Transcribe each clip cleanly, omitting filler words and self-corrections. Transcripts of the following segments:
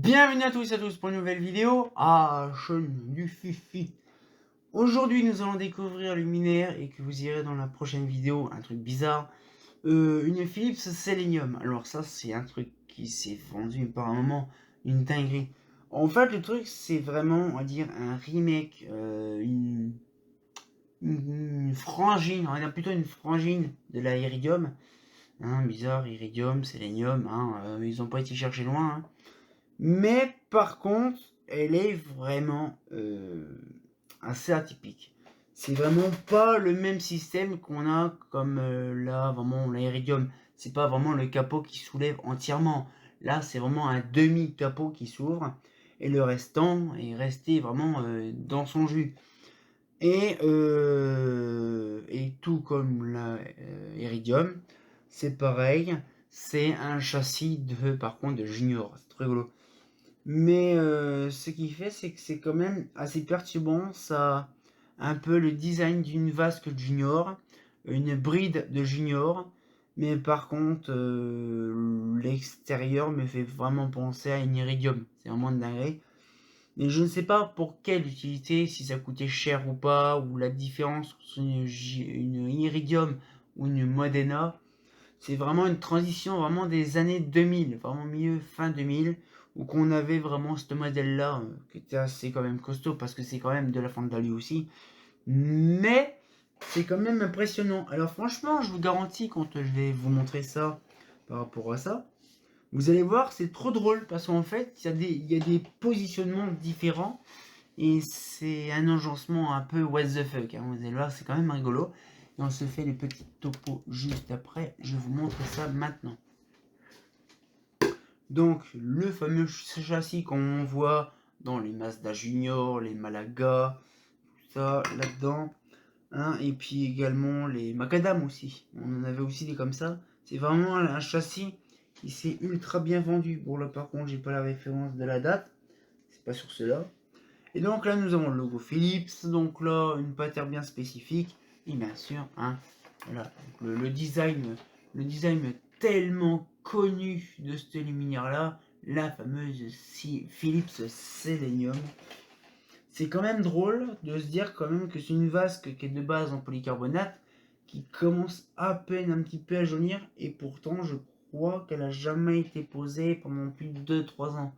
Bienvenue à tous pour une nouvelle vidéo. Ah, chaîne du Fifi. Aujourd'hui, nous allons découvrir le luminaire et que vous irez dans la prochaine vidéo, un truc bizarre. Une Philips Selenium. Alors ça, c'est un truc qui s'est vendu par un moment, une dinguerie. En fait, le truc, c'est vraiment, on va dire, un remake, une frangine, on va dire plutôt une frangine de la Iridium. Hein, bizarre, Iridium, Selenium, hein, ils n'ont pas été chercher loin. Hein. Mais par contre, elle est vraiment assez atypique. C'est vraiment pas le même système qu'on a comme là, vraiment l'Iridium. C'est pas vraiment le capot qui soulève entièrement. Là, c'est vraiment un demi-capot qui s'ouvre et le restant est resté vraiment dans son jus. Et tout comme l'Iridium, c'est pareil. C'est un châssis par contre de Junior. C'est très rigolo. Mais ce qui fait, c'est que c'est quand même assez perturbant. Ça a un peu le design d'une vasque junior, une bride de junior. Mais par contre, l'extérieur me fait vraiment penser à une iridium. C'est vraiment de dinguerie. Mais je ne sais pas pour quelle utilité, si ça coûtait cher ou pas, ou la différence entre une iridium ou une Modena. C'est vraiment une transition vraiment des années 2000, vraiment milieu fin 2000, où qu'on avait vraiment ce modèle-là, qui était assez quand même costaud, parce que c'est quand même de la Fandali aussi. Mais c'est quand même impressionnant. Alors franchement, je vous garantis, quand je vais vous montrer ça par rapport à ça, vous allez voir, c'est trop drôle, parce qu'en fait, il y a des positionnements différents, et c'est un agencement un peu what the fuck. Hein. Vous allez voir, c'est quand même rigolo. Et on se fait les petits topos juste après. Je vous montre ça maintenant. Donc, le fameux châssis qu'on voit dans les Mazda Junior, les Malaga, tout ça là-dedans. Hein, et puis également les Macadam aussi. On en avait aussi des comme ça. C'est vraiment un châssis qui s'est ultra bien vendu. Bon, là par contre, j'ai pas la référence de la date. C'est pas sur cela. Et donc là, nous avons le logo Philips. Donc là, une pattern bien spécifique. Et bien sûr, hein, voilà, le design tellement connu de cette luminaire là, la fameuse Philips Selenium. C'est quand même drôle de se dire quand même que c'est une vasque qui est de base en polycarbonate, qui commence à peine un petit peu à jaunir, et pourtant je crois qu'elle a jamais été posée pendant plus de 2-3 ans.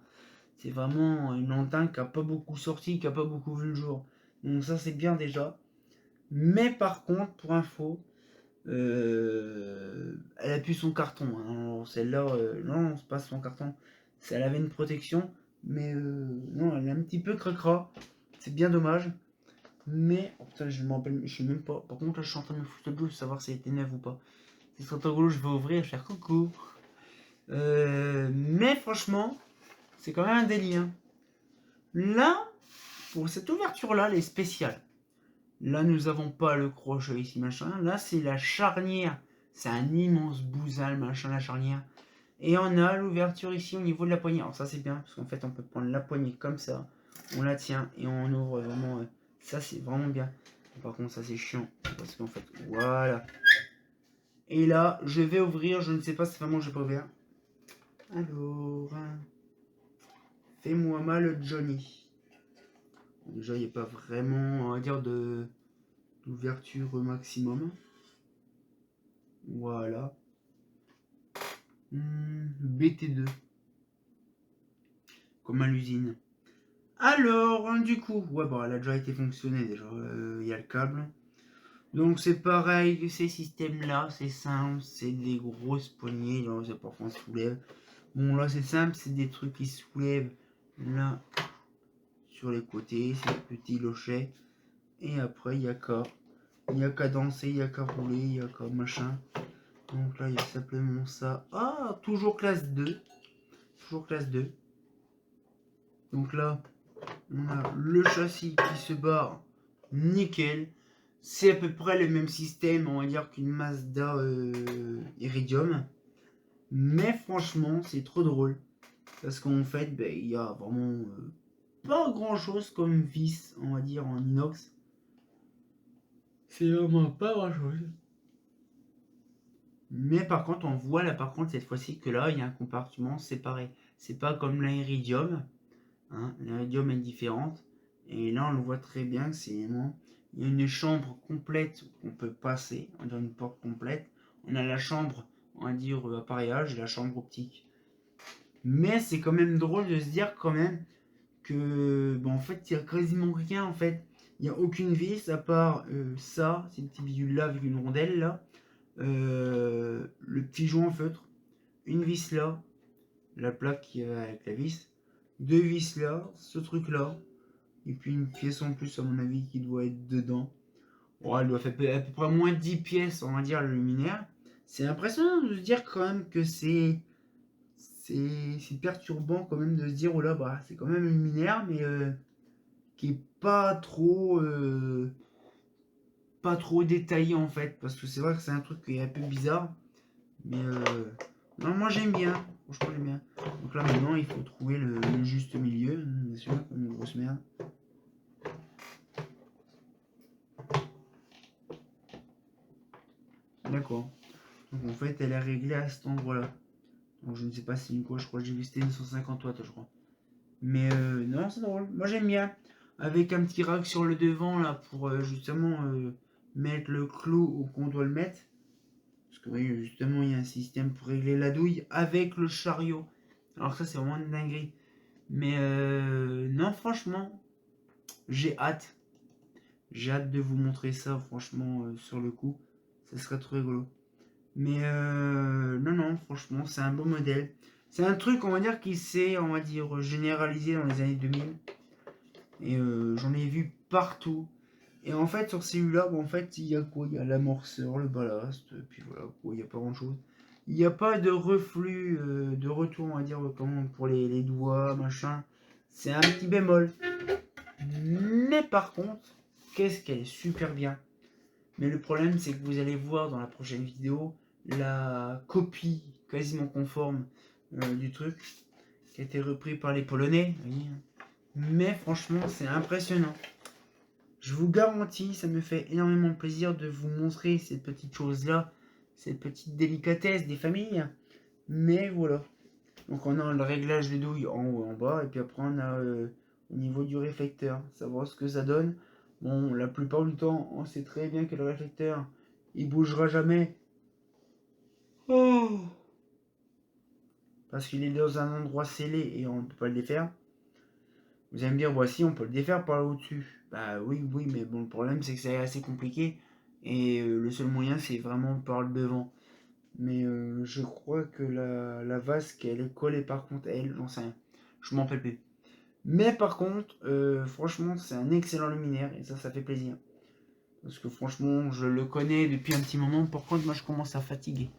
C'est vraiment une antenne qui n'a pas beaucoup sorti, qui n'a pas beaucoup vu le jour. Donc ça c'est bien déjà. Mais par contre, pour info, elle a plus son carton. Hein. Celle-là, non, c'est pas son carton. Elle avait une protection, mais non, elle est un petit peu cracra. C'est bien dommage. Mais, oh putain, je me rappelle, je sais même pas. Par contre, là, je suis en train de me foutre de l'eau, savoir si elle était neuve ou pas. C'est trop rigolo, je vais ouvrir, faire coucou. Mais franchement, c'est quand même un délire. Là, pour cette ouverture-là, elle est spéciale. Là, nous avons pas le crochet ici, machin. Là, c'est la charnière. C'est un immense bousal, machin, la charnière. Et on a l'ouverture ici au niveau de la poignée. Alors ça, c'est bien, parce qu'en fait, on peut prendre la poignée comme ça. On la tient et on ouvre vraiment. Ça, c'est vraiment bien. Par contre, ça, c'est chiant. Parce qu'en fait, voilà. Et là, je vais ouvrir. Je ne sais pas si vraiment je peux ouvrir. Alors, fais-moi mal, Johnny. Déjà, il n'y a pas vraiment, on va dire, d'ouverture au maximum. Voilà. BT2. Comme à l'usine. Alors, du coup, ouais, bon, elle a déjà été fonctionnée déjà. Il y a le câble. Donc, c'est pareil, ces systèmes-là, c'est simple, c'est des grosses poignées. Genre, c'est parfois on soulève. Bon, là, c'est simple, c'est des trucs qui se soulèvent là sur les côtés, ces petits lochets. Et après, il n'y a qu'à danser, il n'y a qu'à rouler, il n'y a qu'à machin. Donc là, il y a simplement ça. Ah, toujours classe 2. Toujours classe 2. Donc là, on a le châssis qui se barre nickel. C'est à peu près le même système, on va dire, qu'une Mazda Iridium. Mais franchement, c'est trop drôle. Parce qu'en fait, ben, il y a vraiment pas grand chose comme vis, on va dire, en inox. C'est vraiment pas grand chose. Mais par contre, on voit là, par contre, cette fois-ci que là, il y a un compartiment séparé. C'est pas comme l'Iridium. Hein. L'Iridium est différente. Et là, on le voit très bien que c'est vraiment... Il y a une chambre complète qu'on peut passer. On a une porte complète. On a la chambre, on va dire, appareillage et la chambre optique. Mais c'est quand même drôle de se dire quand même que, bon, en fait, il n'y a quasiment rien, en fait. Il n'y a aucune vis à part ça, ces petits bidules là avec une rondelle là. Le petit joint en feutre. Une vis là. La plaque qui est avec la vis. Deux vis là. Ce truc là. Et puis une pièce en plus, à mon avis, qui doit être dedans. Oh, elle doit faire à peu près moins de 10 pièces, on va dire, le luminaire. C'est impressionnant de se dire quand même que c'est perturbant quand même de se dire, oh là, bah, c'est quand même un luminaire, mais qui est pas trop détaillé en fait, parce que c'est vrai que c'est un truc qui est un peu bizarre, mais non, moi j'aime bien, franchement j'aime bien. Donc là maintenant il faut trouver le juste milieu, bien sûr, comme une grosse merde. D'accord. Donc en fait elle est réglée à cet endroit-là. Donc je ne sais pas si c'est une quoi, je crois que j'ai vu c'était une 150 watts je crois. Mais non, c'est drôle, moi j'aime bien. Avec un petit rack sur le devant là pour justement mettre le clou où qu'on doit le mettre. Parce que oui, justement il y a un système pour régler la douille avec le chariot. Alors ça c'est vraiment une dinguerie. Mais non franchement, j'ai hâte. J'ai hâte de vous montrer ça franchement sur le coup. Ça serait trop rigolo. Mais non, franchement, c'est un beau modèle. C'est un truc, on va dire, qui s'est, on va dire, généralisé dans les années 2000. Et j'en ai vu partout. Et en fait, sur celui-là, bon, en fait, il y a quoi? Il y a l'amorceur, le ballast, puis voilà, quoi, il n'y a pas grand-chose. Il n'y a pas de reflux, de retour, on va dire, comme pour les doigts, machin. C'est un petit bémol. Mais par contre, qu'est-ce qu'elle est super bien. Mais le problème, c'est que vous allez voir dans la prochaine vidéo la copie quasiment conforme du truc qui a été repris par les Polonais. Oui. Mais franchement, c'est impressionnant. Je vous garantis, ça me fait énormément plaisir de vous montrer ces petites choses-là, ces petites délicatesses des familles. Mais voilà. Donc on a le réglage des douilles en haut et en bas, et puis après on a au niveau du réflecteur, savoir ce que ça donne. Bon, la plupart du temps, on sait très bien que le réflecteur, il bougera jamais. Oh, parce qu'il est dans un endroit scellé et on ne peut pas le défaire. Vous allez me dire, voici, on peut le défaire par là-dessus. Bah oui, mais bon, le problème c'est que c'est assez compliqué. Et le seul moyen, c'est vraiment par le devant. Mais je crois que la vasque, elle est collée par contre, elle, j'en sais rien. Je m'en rappelle plus. Mais par contre, franchement, c'est un excellent luminaire et ça fait plaisir. Parce que franchement, je le connais depuis un petit moment. Par contre, moi, je commence à fatiguer.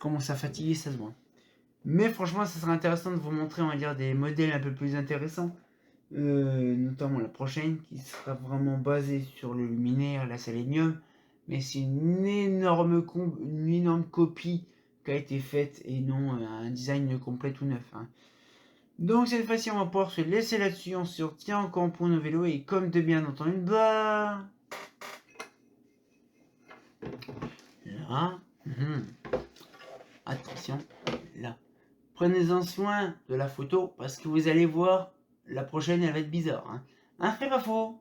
Ça se voit. Mais franchement, ça serait intéressant de vous montrer, on va dire, des modèles un peu plus intéressants. Notamment la prochaine, qui sera vraiment basée sur le luminaire, la sélénium. Mais c'est une énorme copie qui a été faite et non un design complet tout neuf. Hein. Donc cette fois-ci, on va pouvoir se laisser là-dessus. On se retient encore pour nos vélos et comme de bien entendu, bah... Là... Attention, là. Prenez-en soin de la photo parce que vous allez voir, la prochaine elle va être bizarre. Hein, fait pas faux.